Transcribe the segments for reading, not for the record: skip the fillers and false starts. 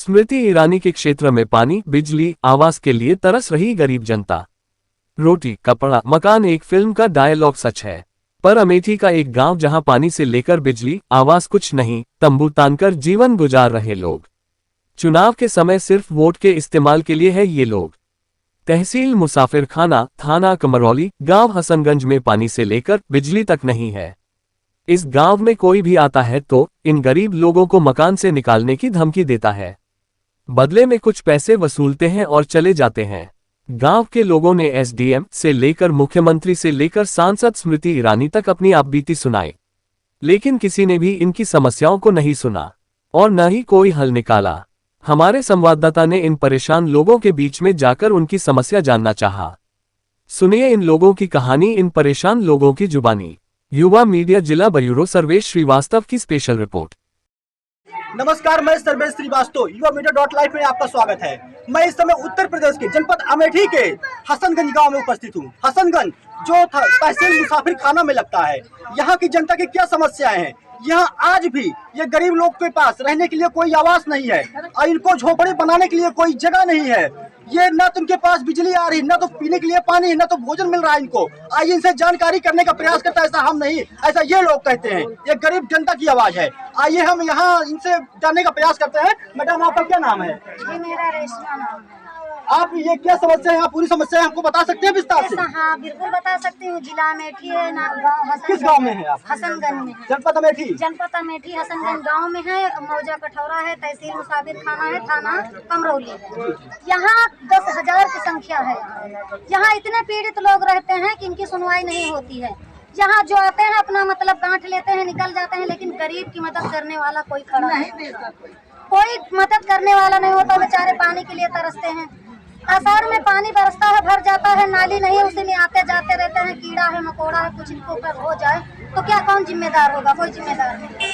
स्मृति ईरानी के क्षेत्र में पानी, बिजली, आवास के लिए तरस रही गरीब जनता। रोटी, कपड़ा, मकान, एक फिल्म का डायलॉग सच है। पर अमेठी का एक गांव जहां पानी से लेकर बिजली, आवास कुछ नहीं, तंबू तानकर जीवन गुजार रहे लोग। चुनाव के समय सिर्फ वोट के इस्तेमाल के लिए है ये लोग। तहसील मुसाफिर खाना, थाना कमरौली, गांव हसनगंज में पानी से लेकर बिजली तक नहीं है। इस गांव में कोई भी आता है तो इन गरीब लोगों को मकान से निकालने की धमकी देता है। बदले में कुछ पैसे वसूलते हैं और चले जाते हैं। गांव के लोगों ने एसडीएम से लेकर मुख्यमंत्री से लेकर सांसद स्मृति ईरानी तक अपनी आपबीती सुनाई, लेकिन किसी ने भी इनकी समस्याओं को नहीं सुना और न ही कोई हल निकाला। हमारे संवाददाता ने इन परेशान लोगों के बीच में जाकर उनकी समस्या जानना चाहा। सुनिए इन लोगों की कहानी, इन परेशान लोगों की जुबानी। युवा मीडिया जिला ब्यूरो सर्वेश श्रीवास्तव की स्पेशल रिपोर्ट। नमस्कार, मैं सर्वेश श्रीवास्तव, युवा मीडिया .लाइव में आपका स्वागत है। मैं इस समय उत्तर प्रदेश के जनपद अमेठी के हसनगंज गांव में उपस्थित हूं। हसनगंज जो तहसील मुसाफिर खाना में लगता है, यहाँ की जनता की क्या समस्याएं हैं। यहाँ आज भी ये गरीब लोग के पास रहने के लिए कोई आवास नहीं है और इनको झोपड़ी बनाने के लिए कोई जगह नहीं है। ये न तो उनके पास बिजली आ रही, न तो पीने के लिए पानी है, न तो भोजन मिल रहा है इनको। आइए इनसे जानकारी करने का प्रयास करता है। ऐसा हम नहीं, ऐसा ये लोग कहते हैं। ये गरीब जनता की आवाज है। आइए हम यहाँ इनसे जानने का प्रयास करते हैं। मैडम, आपका क्या नाम है? जी, मेरा रेशमा नाम है। आप ये क्या समस्या है, पूरी समस्या हमको बता सकते हैं विस्तार से? हाँ, बिल्कुल बता सकती हूँ। जिला अमेठी है ना, गाँव किस गांव में है आप? हसनगंज में। जनपद अमेठी? जनपद अमेठी हसनगंज गांव में है। मौजा कठौरा है, तहसील मुसाफिर खाना है, थाना कमरौली है। यहाँ 10,000 की संख्या है। यहाँ इतने पीड़ित लोग रहते हैं कि इनकी सुनवाई नहीं होती है। यहाँ जो आते हैं अपना मतलब गांठ लेते हैं, निकल जाते हैं, लेकिन गरीब की मदद करने वाला कोई खड़ा नहीं। कोई मदद करने वाला नहीं होता। बेचारे पानी के लिए तरसते हैं। आषाढ़ में पानी बरसता है, भर जाता है, नाली नहीं है, उसी में आते जाते रहते हैं। कीड़ा है, मकोड़ा है, कुछ इनको ऊपर हो जाए तो क्या कौन जिम्मेदार होगा? कोई जिम्मेदार नहीं।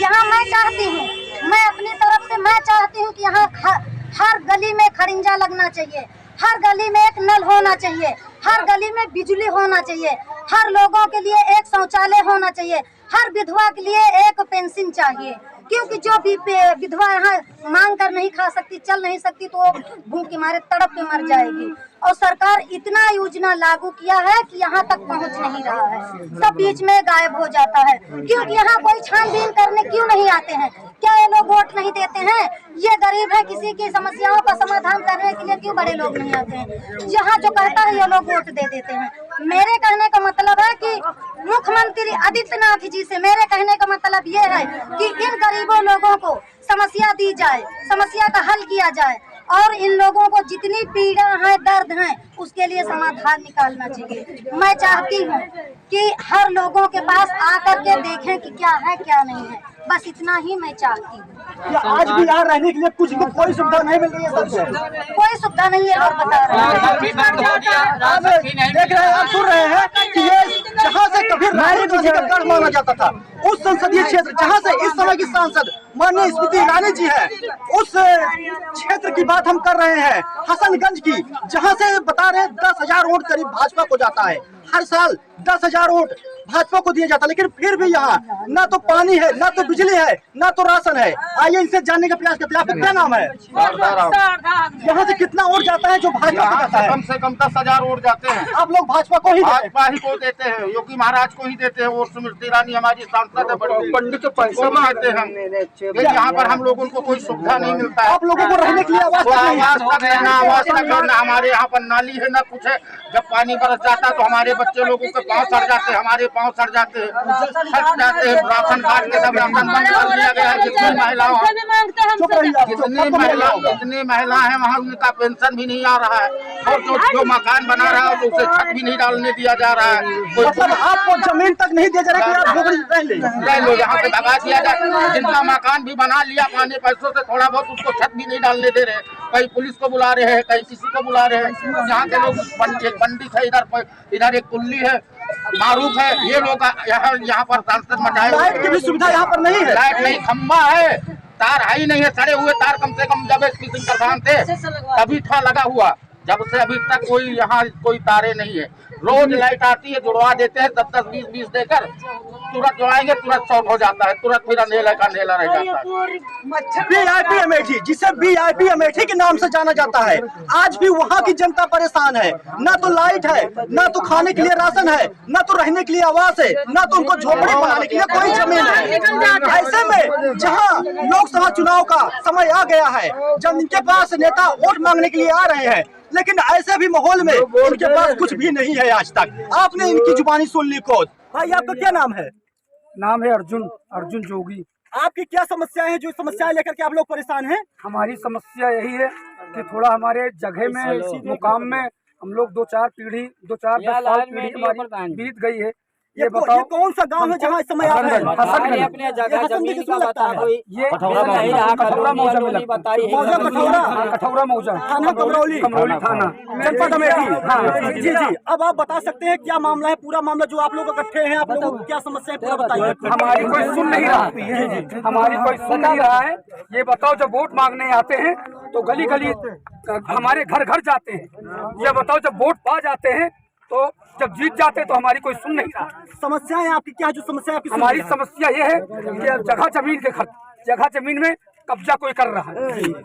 यहाँ मैं चाहती हूँ, मैं अपनी तरफ से मैं चाहती हूँ कि यहाँ हर गली में खरिंजा लगना चाहिए, हर गली में एक नल होना चाहिए, हर गली में बिजली होना चाहिए, हर लोगों के लिए एक शौचालय होना चाहिए, हर विधवा के लिए एक पेंशन चाहिए। क्योंकि जो भी विधवा यहाँ मांग कर नहीं खा सकती, चल नहीं सकती, तो भूख के मारे तड़प के मर जाएगी। और सरकार इतना योजना लागू किया है कि यहाँ तक पहुँच नहीं रहा है, सब बीच में गायब हो जाता है। क्योंकि यहाँ कोई छानबीन करने क्यों नहीं आते हैं? क्या ये लोग वोट नहीं देते हैं? ये गरीब है, किसी की समस्याओं का समाधान करने के लिए क्यों बड़े लोग नहीं आते हैं? यहाँ जो कहता है ये लोग वोट दे देते हैं। मेरे कहने का मतलब है कि मुख्यमंत्री आदित्यनाथ जी से मेरे कहने का मतलब ये है कि इन गरीबों लोगों को समस्या दी जाए, समस्या का हल किया जाए और इन लोगों को जितनी पीड़ा है, दर्द है, उसके लिए समाधान निकालना चाहिए। मैं चाहती हूँ कि हर लोगों के पास आकर के देखें कि क्या है क्या नहीं है। बस इतना ही मैं चाहती हूँ। आज भी यहाँ रहने के लिए कुछ भी कोई सुविधा नहीं मिल रही है? सबसे कोई सुविधा नहीं है और बता रहे हैं। देख रहे हैं, आप सुन रहे हैं कि ये जहाँ से कभी राजनीति का गढ़ माना जाता था, उस संसदीय क्षेत्र जहाँ से इस समय की सांसद माननीय स्मृति ईरानी जी है, उस क्षेत्र की बात हम कर रहे हैं, हसनगंज की, जहाँ से बता रहे 10,000 वोट करीब भाजपा को जाता है। हर साल 10,000 वोट भाजपा को दिया जाता है, लेकिन फिर भी यहाँ ना तो पानी है, ना तो बिजली है, ना तो राशन है। आइए इनसे जानने का प्रयास करते हैं। आपका क्या नाम है? यहाँ से कितना वोट जाता है जो भाजपा को जाता है? कम से कम 10,000 वोट जाते हैं। आप लोग भाजपा को ही भाजपा ही को देते हैं, योगी महाराज को ही देते हैं। और स्मृति ईरानी हमारी सांसद है, पंडित पैसा देते हैं हम। यहाँ पर हम लोगों को कोई सुविधा नहीं मिलता है। आप लोगों को रहने के लिए आवास तक रहना, आवास तक रहना। हमारे यहाँ पर नाली है, न कुछ है। जब पानी बरस जाता है तो हमारे बच्चे लोगों के पाँव सड़ जाते हैं, हमारे पाँव सड़ जाते हैं, फट जाते हैं। राशन कार्ड के सब राशन बंद कर दिया गया है। जितनी महिला है वहाँ उनका पेंशन भी नहीं आ रहा है। और जो मकान बना रहा है तो उसे छत भी नहीं डालने दिया जा रहा है। मतलब आपको जमीन तक नहीं दिया जा रहा है कि आप रह लो, यहाँ पे भगा दिया जाए। जिनका मकान भी बना लिया अपने पैसों से थोड़ा बहुत, उसको छत भी नहीं डालने दे रहे। कहीं पुलिस को बुला रहे हैं, कहीं किसी को बुला रहे हैं। यहाँ के लोग, एक पंडित है, इधर एक कुल्ली है, मारूफ है, ये लोग यहाँ पर सांसद मचाए। लाइट की भी सुविधा यहाँ पर नहीं है? लाइट नहीं, खम्बा है, तार है ही नहीं है। सड़े हुए तार कम से कम जब एसपी सिंह प्रधान थे तभी था लगा हुआ, जब से अभी तक कोई यहाँ कोई तारे नहीं है। रोज लाइट आती है, जुड़वा देते हैं 10-10, 20-20 देकर, तुरंत जुड़ाएंगे, तुरंत शॉर्ट हो जाता है, तुरंत फिर अंधेला का अंधेला रह जाता है। वीआईपी अमेठी, जिसे वीआईपी अमेठी के नाम से जाना जाता है, आज भी वहाँ की जनता परेशान है। ना तो लाइट है, ना तो खाने के लिए राशन है, ना तो रहने के लिए आवास है, ना तो उनको झोपड़ी बनाने के लिए कोई जमीन है। ऐसे में जहाँ लोकसभा चुनाव का समय आ गया है, जब इनके पास नेता वोट मांगने के लिए आ रहे हैं, लेकिन ऐसे भी माहौल में इनके पास कुछ भी नहीं है आज तक। आपने इनकी जुबानी सुन ली खुद। भाई आपका क्या नाम है? नाम है अर्जुन जोगी। आपकी क्या समस्या है, जो समस्याएं लेकर के आप लोग परेशान हैं? हमारी समस्या यही है कि थोड़ा हमारे जगह में, मुकाम में हम लोग 2-4 पीढ़ी 10 साल पीढ़ी हमारी बीत गई है। ये बताओ, ये कौन सा गांव है जहाँ इस समय आप हैं? अपने जगह जमीन का बता दो। ये कठौरा मौजा में लगता है। कठौरा मौजा, थाना कमरौली थाना, जनपद अमेठी। हाँ जी। अब आप बता सकते हैं क्या मामला है, पूरा मामला जो आप लोग इकट्ठे हैं, आप लोगों को क्या समस्या है, पूरा बताइए। हमारी कोई सुन नहीं रहा है, हमारी कोई सुन नहीं रहा है। ये बताओ, जब वोट मांगने आते हैं तो गली गली हमारे घर घर जाते हैं। ये बताओ, जब वोट पा जाते हैं तो जब जीत जाते तो हमारी कोई सुन नहीं रहा। समस्याएं आपकी क्या, जो समस्या आपकी? हमारी समस्या ये है कि जगह जमीन में कब्जा कोई कर रहा है,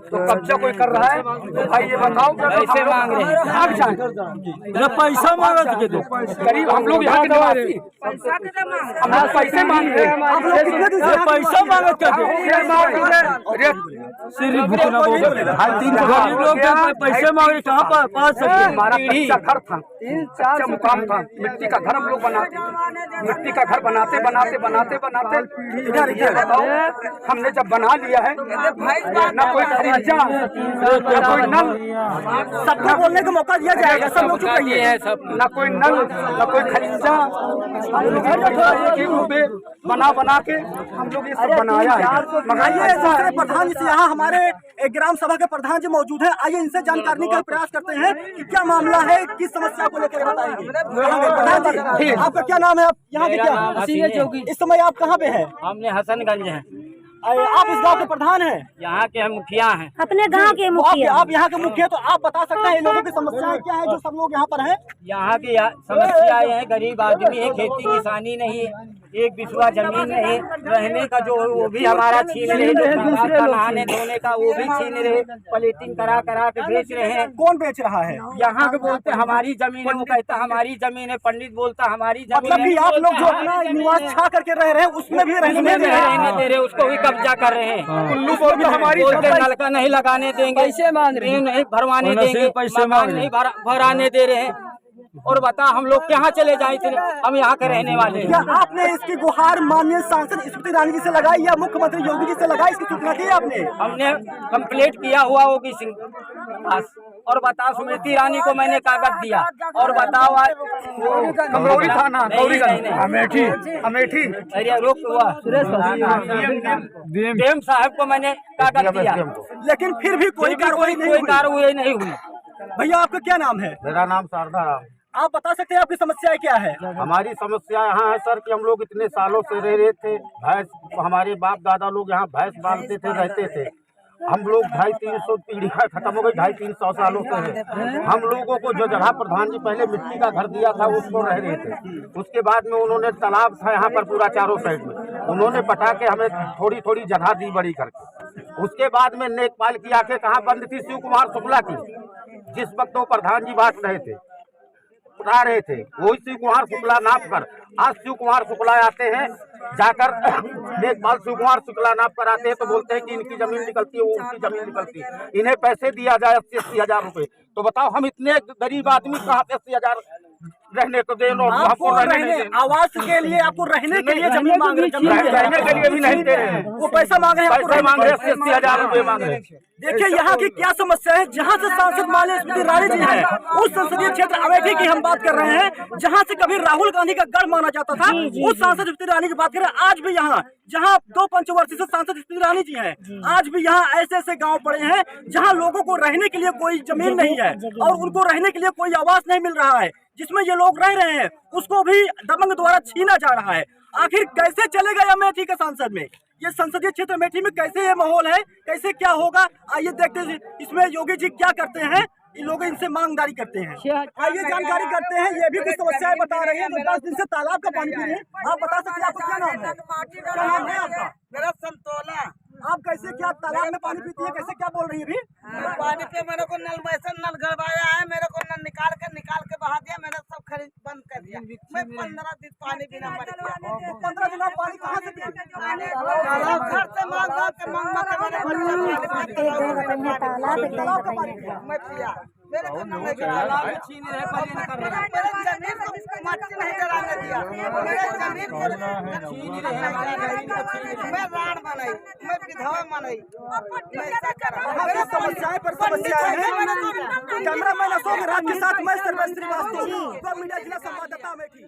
तो कब्जा कोई कर रहा है तो भाई ये बताओ, पैसे मांग रहे हैं, भाग जाए। पैसा मांगा तो गरीब हम लोग यहाँ के निवासी, हम लोग पैसे मांग रहे हैं। आप लोग कितने दिन से पैसा मांगा पैसे मांगे, कहाँ पर पा सकते? हमारा कच्चा घर था, 3-4 मुकाम था, मिट्टी का घर हम लोग बनाते, मिट्टी का घर बनाते हमने जब बना लिया है, ना कोई खरीदा, ना कोई नल, सबको बोलने का मौका दिया जाएगा, सब लोग चुप रहिए है, सब ना कोई नल, ना कोई खरीदा। बना के हम लोग ये सब बनाया है। मगाइए दूसरे प्रधान जी से, यहाँ हमारे एक ग्राम सभा के प्रधान जी मौजूद है, आइए इनसे जानकारी का प्रयास करते हैं कि क्या मामला है, किस समस्या को लेकर बताएंगे। प्रधान जी, आपका क्या नाम है? आप यहाँ के क्या, इस समय आप कहाँ पे है? हमने हसनगंज है। आप इस गांव के प्रधान हैं? यहाँ के हम मुखिया हैं। अपने गांव के मुखिया। आप यहाँ के मुखिया, तो आप बता सकते हैं इन लोगों की समस्याएं क्या है, जो सब लोग यहाँ पर हैं? यहाँ की समस्या है, गरीब आदमी है, खेती किसानी नहीं है, एक बिस्वा जमीन नहीं, रहने का जो वो भी हमारा छीन रहे, नहाने धोने का वो भी छीन रहे, प्लेटिंग करा के बेच रहे हैं। कौन बेच रहा है? यहाँ के बोलते हमारी जमीन है, वो कहता हमारी जमीन है, पंडित बोलता हमारी जमीन मतलब है। आप लोग जो अपना निवास छा करके रह रहे हैं, उसमें भी रहने दे रहे, उसको भी कब्जा कर रहे हैं। कुल्लू बोलते हमारी नलका नहीं लगाने देंगे, पैसे मांग रहे हैं, नहीं भरवाने देंगे, मकान नहीं भराने दे रहे हैं। और बता हम लोग कहाँ चले जाए, हम यहाँ के रहने वाले हैं। क्या आपने इसकी गुहार माननीय सांसद स्मृति ईरानी जी से लगाई या मुख्यमंत्री योगी जी से लगाई, इसकी सूचना दी आपने? हमने कंप्लीट किया हुआ होगी सिंह पास। और बताओ, स्मृति ईरानी को मैंने कागज दिया, और बताओ कमरौली थाना, अमेठी रोक हुआ डीएम साहब को मैंने कागज दिया, लेकिन फिर भी कोई कार्रवाई नहीं हुई। भैया आपका क्या नाम है? मेरा नाम शारदा राम। आप बता सकते हैं आपकी समस्याएं क्या है? हमारी समस्या यहाँ है सर कि हम लोग इतने सालों से रह रहे थे, भैंस, हमारे बाप दादा लोग यहाँ भैंस पालते थे, रहते थे। हम लोग 250-300 पीढ़ी खत्म हो गई, 250-300 सालों से है। हम लोगों को जो जगह प्रधान जी पहले मिट्टी का घर दिया था उसको रह रहे थे। उसके बाद में उन्होंने तालाब था यहाँ पर पूरा चारों साइड में, उन्होंने पटा के हमें थोड़ी थोड़ी जगह दी बड़ी करके। उसके बाद में नेकपाल की आंखें कहाँ बंद थी, शिव कुमार शुक्ला की, जिस वक्त वो प्रधान जी बांट रहे थे, उठा रहे थे, वही शिव कुमार शुक्ला नाप कर आज शिव कुमार शुक्ला आते हैं, जाकर देखभाल शिव कुमार शुक्ला नाप कर आते हैं तो बोलते हैं कि इनकी जमीन निकलती है, वो उनकी जमीन निकलती है, इन्हें पैसे दिया जाए 80-80 हजार रुपए। तो बताओ हम इतने गरीब आदमी कहाँ पे 80 हजार रहने को दे, आपको रहने आवास के लिए, आपको रहने के लिए जमीन मांग रहे हैं, रहने के लिए भी नहीं दे रहे हैं, वो पैसा मांग रहे हैं, पैसे मांग रहे हैं, 80-80 हजार रुपए मांग रहे हैं। देखिए यहाँ की क्या समस्या है। जहाँ से सांसद माननीय स्मृति ईरानी जी हैं, उस संसदीय क्षेत्र अमेठी की हम बात कर रहे हैं, जहाँ से कभी राहुल गांधी का गढ़ माना जाता था, उस सांसद स्मृति ईरानी की बात करें। आज भी यहाँ, जहाँ 2 पंचवर्षीय से सांसद स्मृति ईरानी जी हैं, आज भी यहाँ ऐसे ऐसे गाँव पड़े हैं जहाँ लोगों को रहने के लिए कोई जमीन नहीं है और उनको रहने के लिए कोई आवास नहीं मिल रहा है। जिसमें ये लोग रह रहे हैं उसको भी दबंग द्वारा छीना जा रहा है। आखिर कैसे चलेगा अमेठी के सांसद में, ये संसदीय क्षेत्र अमेठी में कैसे ये माहौल है, कैसे क्या होगा, आइए देखते हैं इसमें योगी जी क्या करते हैं। ये लोग इनसे मांगदारी करते हैं। आइए जानकारी करते हैं, ये भी कुछ समस्याएं बता रहे हैं। 10 दिन से तालाब का पानी पी रहे हैं। आप बता सकते हैं आपका क्या नाम है? क्या नाम है आपका? मेरा संतोला। आप कैसे क्या तालाब में पानी पीती है, कैसे क्या बोल रही है अभी? पानी पे मेरे को नल वैसे नल गड़वाया है, मेरे को नल निकाल के बहा दिया, मैंने सब खरीद बंद कर दिया। मैं 15 दिन पानी बिना मर गया। 15 दिन आप पानी कहाँ से पिए? घर से मांग के तालाब का पानी पिया? मैं पिया। मेरे को नल छीन रहे, मेरे जमीन को मट्टी नहीं कराने दिया, मेरे जमीन को छीन रहे। मैं राण बनाई, मैं विधवा बनाई, मैं ऐसा करा। समस्याएं पर समस्याएं हैं। कैमरामैन अशोक राज के साथ मैं सर्वेश श्रीवास्तव, मीडिया जिला संवाददाता अमेठी।